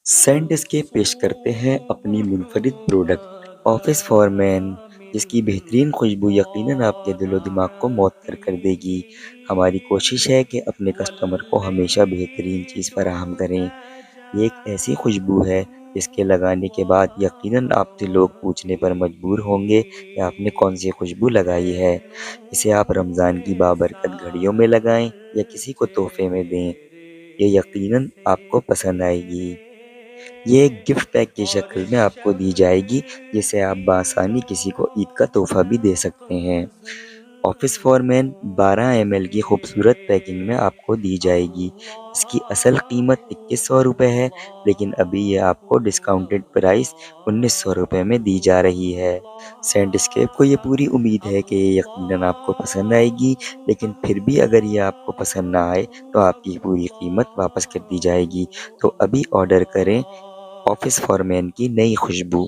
Saint escape پیش کرتے ہیں اپنی منفرد پروڈکٹ آفس فار مین، جس کی بہترین خوشبو یقیناً آپ کے دل و دماغ کو معطر کر دے گی۔ ہماری کوشش ہے کہ اپنے کسٹمر کو ہمیشہ بہترین چیز فراہم کریں۔ یہ ایک ایسی خوشبو ہے جس کے لگانے کے بعد یقیناً آپ سے لوگ پوچھنے پر مجبور ہوں گے کہ آپ نے کون سی خوشبو لگائی ہے۔ اسے آپ رمضان کی بابرکت گھڑیوں میں لگائیں یا کسی کو تحفے میں دیں، یہ یقیناً آپ کو پسند آئے گی۔ یہ ایک گفٹ پیک کی شکل میں آپ کو دی جائے گی، جسے آپ بآسانی کسی کو عید کا تحفہ بھی دے سکتے ہیں۔ آفس فار مین 12 ml کی خوبصورت پیکنگ میں آپ کو دی جائے گی۔ اس کی اصل قیمت 2100 روپے ہے، لیکن ابھی یہ آپ کو ڈسکاؤنٹڈ پرائس 1900 روپے میں دی جا رہی ہے۔ سینٹ اسکیپ کو یہ پوری امید ہے کہ یہ یقیناً آپ کو پسند آئے گی، لیکن پھر بھی اگر یہ آپ کو پسند نہ آئے تو آپ کی پوری قیمت واپس کر دی جائے گی۔ تو ابھی آرڈر کریں آفس فار مین کی نئی خوشبو۔